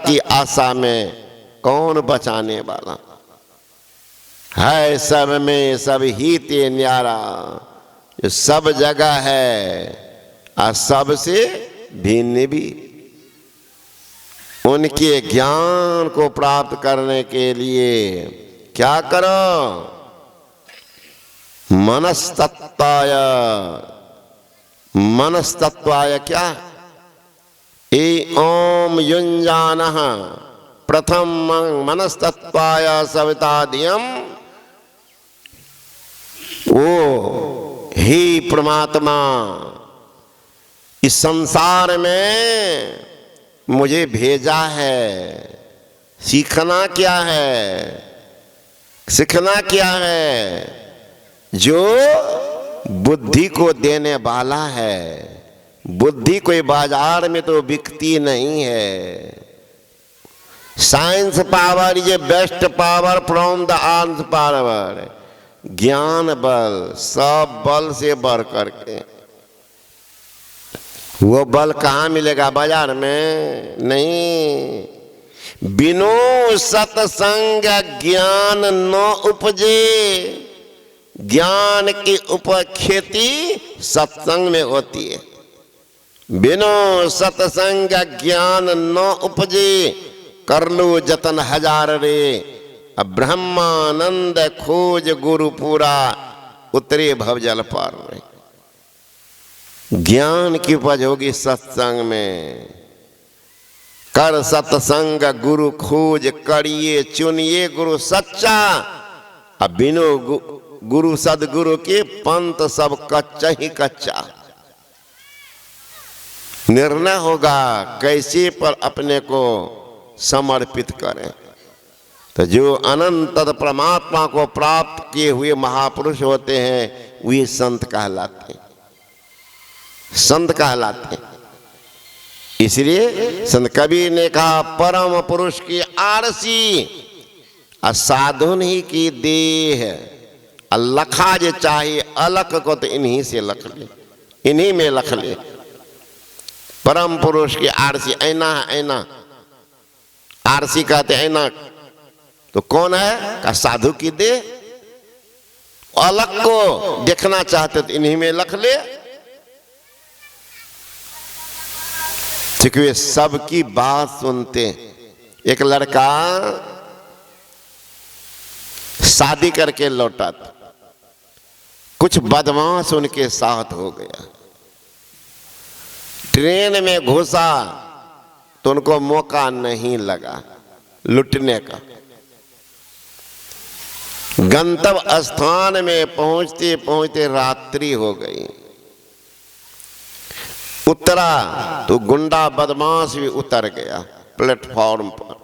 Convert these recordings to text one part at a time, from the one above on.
की आशा में कौन बचाने वाला है। सब में सब ही ते न्यारा, जो सब जगह है और सबसे भिन्न भी। उनके ज्ञान को प्राप्त करने के लिए क्या करो? मनस्तत्वाय, मनस्तत्वाय क्या? ए ओम युञ्जानः प्रथम मनस्तत्वाय सविता धियम। वो हे परमात्मा, इस संसार में मुझे भेजा है, सीखना क्या है, सीखना क्या है? जो बुद्धि को देने वाला है। बुद्धि कोई बाजार में तो बिकती नहीं है। Science power is a best power from the arms power. ज्ञान बल सब बल से बढ़ करके, वो बल कहाँ मिलेगा? बाजार में नहीं। बिनु सत्संग ज्ञान न उपजे। ज्ञान की खेती सत्संग में होती है। बिनु सत्संग ज्ञान न उपजे, कर लो जतन हजार रे। अब ब्रह्मानंद खोज गुरु पूरा, उतरे भवजल पार रे। ज्ञान की उपज होगी सत्संग में। कर सत्संग गुरु खोज, करिए चुनिए गुरु सच्चा। अब बिनु गुरु सदगुरु के पंथ सब कच्चा ही कच्चा। निर्णय होगा कैसे पर अपने को समर्पित करें। तो जो अनंत परमात्मा को प्राप्त किए हुए महापुरुष होते हैं, वे संत कहलाते हैं, संत कहलाते हैं। इसलिए संत कबीर ने कहा, परम पुरुष की आरसी असाधुन ही की देह। लखा जे चाहिए अलख को तो इन्हीं से लख ले, इन्हीं में लख ले। परम पुरुष की आरसी ऐना है, ऐना आरसी कहते ऐना। तो कौन है? का साधु की देह। अलग को देखना चाहते तो इन्हीं में लख ले। क्योंकि वे सबकी बात सुनते। एक लड़का शादी करके लौटा था, कुछ बदमाश उनके साथ हो गया। ट्रेन में घुसा तो उनको मौका नहीं लगा लुटने का। गंतव्य स्थान में पहुंचते पहुंचते रात्रि हो गई। उतरा तो गुंडा बदमाश भी उतर गया प्लेटफॉर्म पर।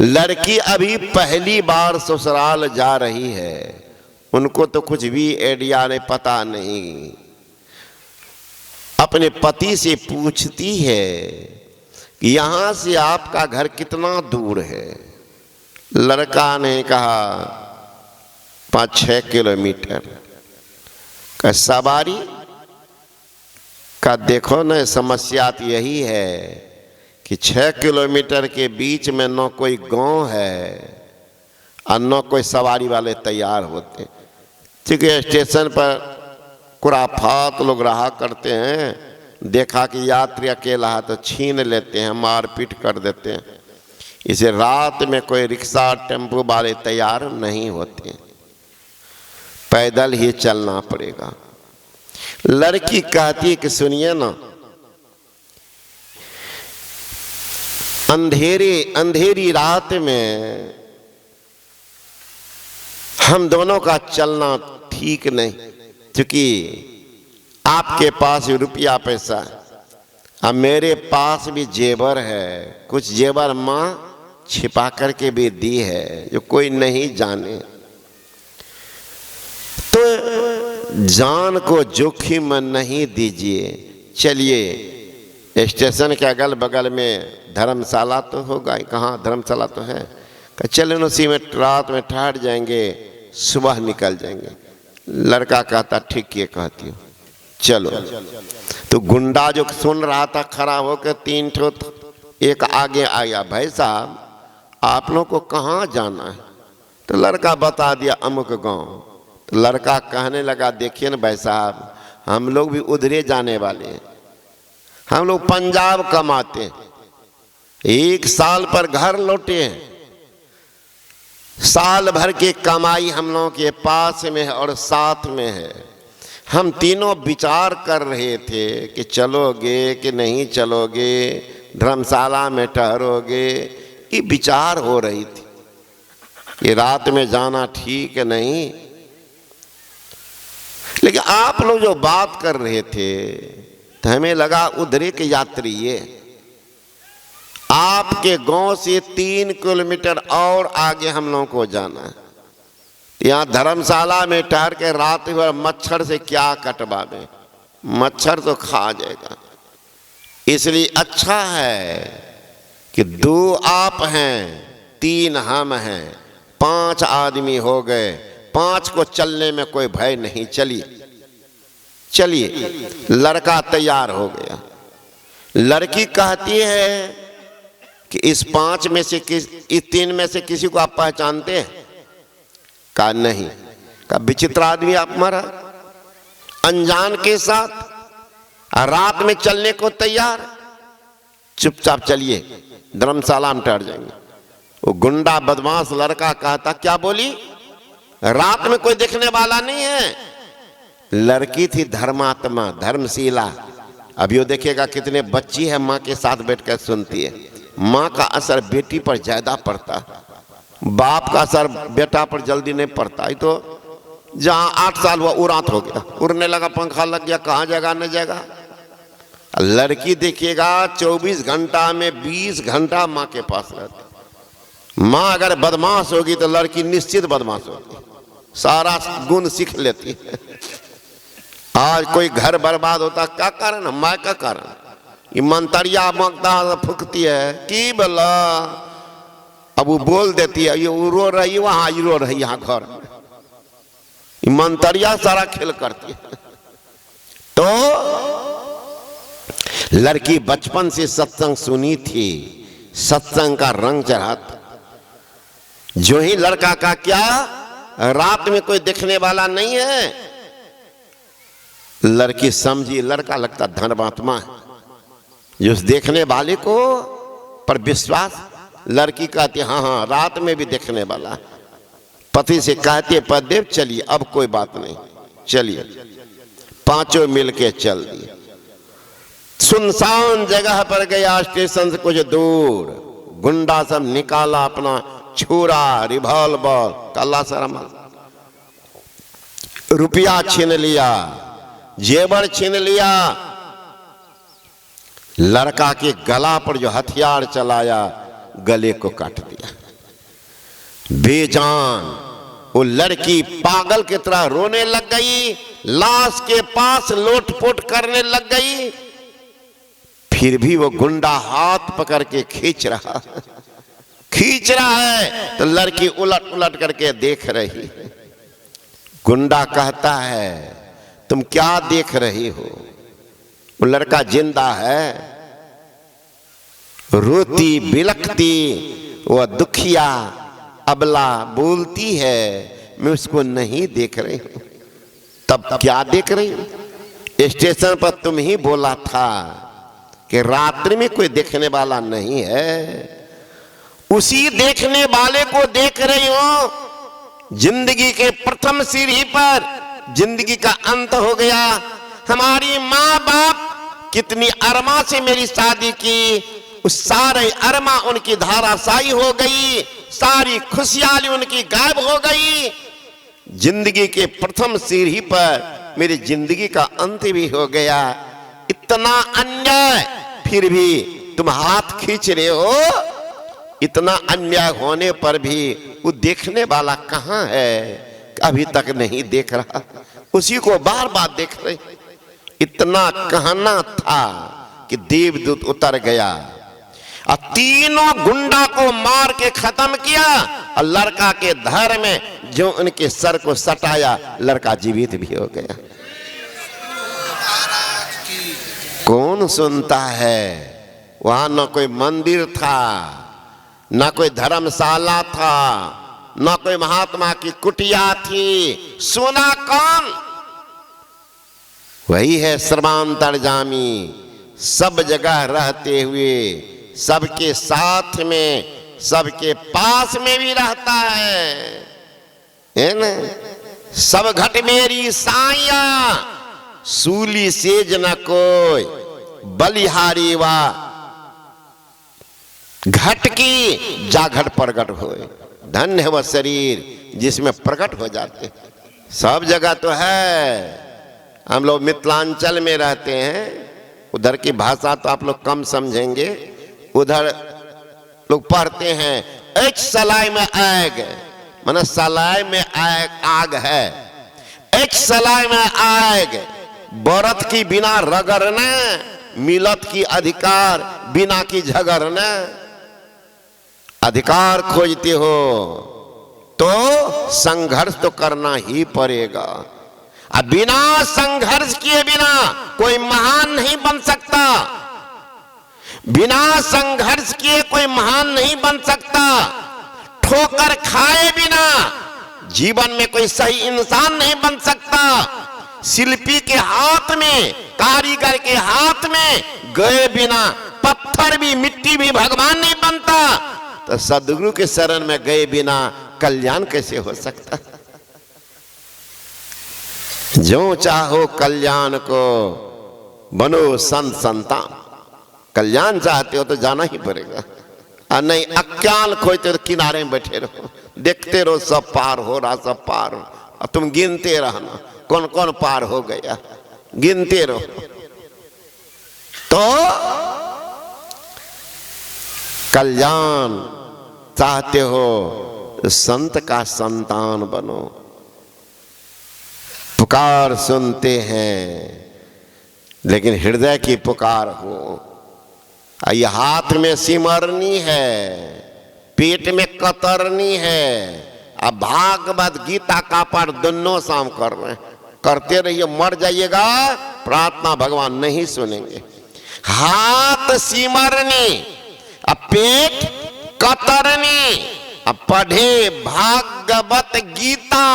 लड़की अभी पहली बार ससुराल जा रही है, उनको तो कुछ भी आइडिया नहीं, पता नहीं। अपने पति से पूछती है कि यहां से आपका घर कितना दूर है? लड़का ने कहा 5-6 किलोमीटर। का सवारी का देखो न, समस्या तो यही है कि 6 किलोमीटर के बीच में न कोई गांव है और न कोई सवारी वाले तैयार होते। क्योंकि स्टेशन पर खुराफात लोग रहा करते हैं, देखा कि यात्री अकेला है तो छीन लेते हैं, मारपीट कर देते हैं। इसे रात में कोई रिक्शा टेम्पो वाले तैयार नहीं होते, पैदल ही चलना पड़ेगा। लड़की कहती है कि सुनिए ना, अंधेरी रात में हम दोनों का चलना ठीक नहीं, क्योंकि आपके पास रुपया पैसा है और मेरे पास भी जेवर है। कुछ जेवर माँ छिपा करके भी दी है जो कोई नहीं जाने। तो जान को जोखिम नहीं दीजिए। चलिए, स्टेशन के अगल बगल में धर्मशाला तो होगा, कहाँ धर्मशाला तो है। चले उसी में रात में ठहर जाएंगे, सुबह निकल जाएंगे। लड़का कहता ठीक ये कहती हो, चलो। तो गुंडा जो सुन रहा था खड़ा होकर 3 ठो एक आगे आया, भाई साहब आप लोग को कहाँ जाना है? तो लड़का बता दिया अमुक गांव। तो लड़का कहने लगा, देखिए ना भाई साहब, हम लोग भी उधरे जाने वाले हैं, हम लोग पंजाब कमाते हैं, 1 साल पर घर लौटे हैं, साल भर की कमाई हम लोगों के पास में है और साथ में है। हम तीनों विचार कर रहे थे कि चलोगे कि नहीं चलोगे, धर्मशाला में ठहरोगे, ये विचार हो रही थी कि रात में जाना ठीक नहीं। लेकिन आप लोग जो बात कर रहे थे तो हमें लगा उधरे के यात्री ये आपके गांव से 3 किलोमीटर और आगे हम लोगों को जाना है। यहाँ धर्मशाला में ठहर के रात भर मच्छर से क्या कटवावे, मच्छर तो खा जाएगा। इसलिए अच्छा है कि 2 आप हैं, 3 हम हैं, 5 आदमी हो गए, 5 को चलने में कोई भय नहीं। चलिए चलिए। लड़का तैयार हो गया। लड़की कहती है कि इस 5 में से इस 3 में से किसी को आप पहचानते हैं? कहा नहीं। कहा विचित्र आदमी आप मारा, अनजान के साथ रात में चलने को तैयार। चुपचाप चलिए, धर्मशाला में ठहर जाएंगे। वो गुंडा बदमाश लड़का कहता, क्या बोली? रात में कोई देखने वाला नहीं है। लड़की थी धर्मात्मा, धर्मशीला। अभी वो देखिएगा कितने बच्ची है माँ के साथ बैठकर सुनती है। माँ का असर बेटी पर ज्यादा पड़ता, बाप का असर बेटा पर जल्दी नहीं पड़ता। तो जहाँ 8 साल हुआ उड़ात हो गया, उड़ने लगा, पंखा लग गया, कहाँ जाएगा न जाएगा। लड़की देखिएगा 24 घंटा में 20 घंटा माँ के पास रहती। माँ अगर बदमाश होगी तो लड़की निश्चित बदमाश होगी, सारा गुण सीख लेती है। आज कोई घर बर्बाद होता, क्या कारण? माँ का कारण। मंतरिया मगता फूकती है कि बोला, अब वो बोल देती है, ये रो रही वहां, ये रो रही यहाँ घर। मंतरिया सारा खेल करती है। तो लड़की बचपन से सत्संग सुनी थी, सत्संग का रंग चढ़ा था। जो ही लड़का का क्या रात में कोई देखने वाला नहीं है, लड़की समझी लड़का लगता धर्मात्मा है, जो उस देखने वाले को पर विश्वास। लड़की कहती हाँ हाँ रात में भी देखने वाला। पति से कहती है पतिदेव चलिए, अब कोई बात नहीं, चलिए। 5 मिलके चल दिए। सुनसान जगह पर गया, स्टेशन से कुछ दूर। गुंडा सब निकाला अपना छुरा, रिवॉल्वर, कल्ला शर्मा, रुपया छीन लिया, जेवर छीन लिया। लड़का के गला पर जो हथियार चलाया, गले को काट दिया बेजान। वो लड़की पागल की तरह रोने लग गई, लाश के पास लोटपोट करने लग गई। फिर भी वो गुंडा हाथ पकड़ के खींच रहा है, तो लड़की उलट उलट करके देख रही। गुंडा कहता है तुम क्या देख रही हो? वो लड़का जिंदा है, रोती बिलखती, वो दुखिया अबला बोलती है, मैं उसको नहीं देख रही हूं। तब क्या देख रही हूं? स्टेशन पर तुम ही बोला था कि रात्रि में कोई देखने वाला नहीं है। उसी देखने वाले को देख रही हो। जिंदगी के प्रथम सीढ़ी पर जिंदगी का अंत हो गया। हमारी माँ बाप कितनी अरमा से मेरी शादी की, उस सारे अरमा उनकी धाराशायी हो गई, सारी खुशहाली उनकी गायब हो गई। जिंदगी के प्रथम सीढ़ी पर मेरी जिंदगी का अंत भी हो गया। इतना अन्याय, फिर भी तुम हाथ खींच रहे हो। इतना अन्याय होने पर भी वो देखने वाला कहाँ है? अभी तक नहीं देख रहा, उसी को बार बार देख रहे। इतना कहना था कि देवदूत उतर गया और तीनों गुंडा को मार के खत्म किया। और लड़का के धर में जो उनके सर को सटाया, लड़का जीवित भी हो गया। कौन सुनता है? वहां न कोई मंदिर था, न कोई धर्मशाला था, न कोई महात्मा की कुटिया थी। सोना कौन? वही है सर्वांतर्यामी, सब जगह रहते हुए सबके साथ में, सबके पास में भी रहता है ना। सब घट मेरी साया, सूली सेज न कोई, बलिहारी वा घट की जा घट प्रगट होए। धन्य है वह शरीर जिसमें प्रकट हो जाते। सब जगह तो है। हम लोग मिथिलांचल में रहते हैं, उधर की भाषा तो आप लोग कम समझेंगे। उधर लोग पढ़ते हैं एक सलाई में आग, माने सलाई में आग है। एक सलाई में आग, बरत की बिना रगड़ना, मिलत की अधिकार बिना की झगड़ना। अधिकार खोजते हो तो संघर्ष तो करना ही पड़ेगा। अब बिना संघर्ष किए बिना कोई महान नहीं बन सकता। बिना संघर्ष किए कोई महान नहीं बन सकता। ठोकर खाए बिना जीवन में कोई सही इंसान नहीं बन सकता। शिल्पी के हाथ में, कारीगर के हाथ में गए बिना पत्थर भी, मिट्टी भी भगवान नहीं बनता। तो सदगुरु के शरण में गए बिना कल्याण कैसे हो सकता? जो चाहो कल्याण को, बनो संत संतान। कल्याण चाहते हो तो जाना ही पड़ेगा, और नहीं अज्ञान खोजते हो तो किनारे में बैठे रहो, देखते रहो सब पार हो रहा, सब पार हो। और तुम गिनते रहना कौन कौन पार हो गया, गिनते रहो। तो कल्याण चाहते हो तो संत का संतान बनो। पुकार सुनते हैं लेकिन हृदय की पुकार हो। ये हाथ में सिमरनी है, पेट में कतरनी है। अब भागवत गीता का पाठ दोनों शाम कर रहे हैं, करते रहिए, मर जाइएगा प्रार्थना भगवान नहीं सुनेंगे। हाथ सिमरनी, अब पेट कतरनी, अब पढ़े भागवत गीता।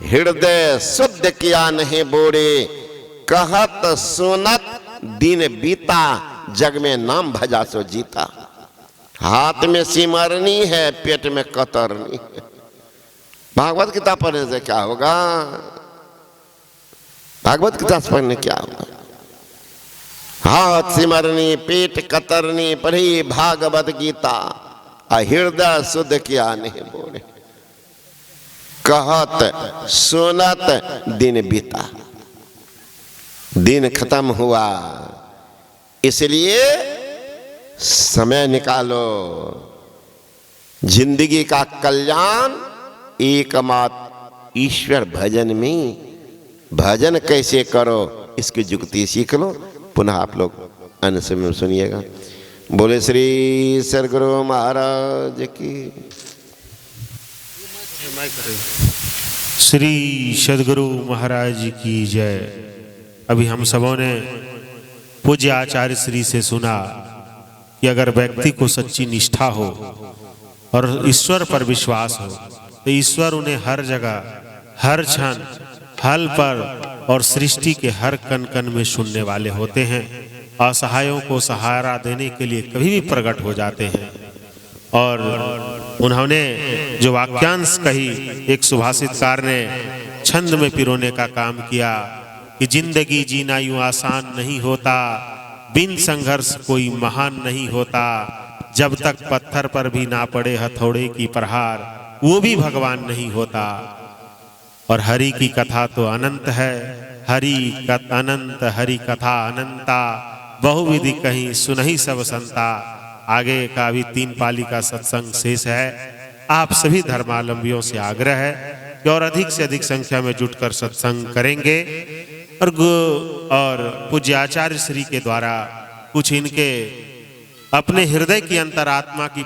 हृदय शुद्ध किया नहीं बोरे, कहत सुनत दिन बीता, जग में नाम भजा सो जीता। हाथ में सिमरनी है, पेट में कतरनी है। भागवत गीता पढ़ने से क्या होगा? भागवत गीता पढ़ने क्या होगा? हाथ सिमरनी, पेट कतरनी, पढ़ी भागवत गीता, हृदय शुद्ध किया नहीं बोले, कहत सुनत दिन बीता। दिन खत्म हुआ, इसलिए समय निकालो। जिंदगी का कल्याण एकमात्र ईश्वर भजन में। भजन कैसे करो इसकी जुक्ति सीख लो। पुनः आप लोग अन्य समय में सुनिएगा। बोले श्री सद्गुरु महाराज की। श्री सद्गुरु महाराज की जय। अभी हम सबों ने पूज्य आचार्य श्री से सुना कि अगर व्यक्ति को सच्ची निष्ठा हो और ईश्वर पर विश्वास हो तो ईश्वर उन्हें हर जगह, हर क्षण, हल पर और सृष्टि के हर कण कण में सुनने वाले होते हैं। असहायों को सहारा देने के लिए कभी भी प्रकट हो जाते हैं। और उन्होंने जो वाक्यांश कही, एक सुभाषितकार ने छंद में पिरोने का काम किया कि जिंदगी जीना यूं आसान नहीं होता, बिन संघर्ष कोई महान नहीं होता, जब तक पत्थर पर भी ना पड़े हथौड़े की प्रहार वो भी भगवान नहीं होता। और हरि की कथा तो अनंत है, अनंत हरि कथा अनंता, बहुविधि कहीं सुनहि सब संता। आगे का भी 3 पाली का सत्संग शेष है। आप सभी धर्मावलंबियों से आग्रह है कि और अधिक से अधिक संख्या में जुटकर सत्संग करेंगे और पूज्य आचार्य श्री के द्वारा कुछ इनके अपने हृदय की अंतरात्मा की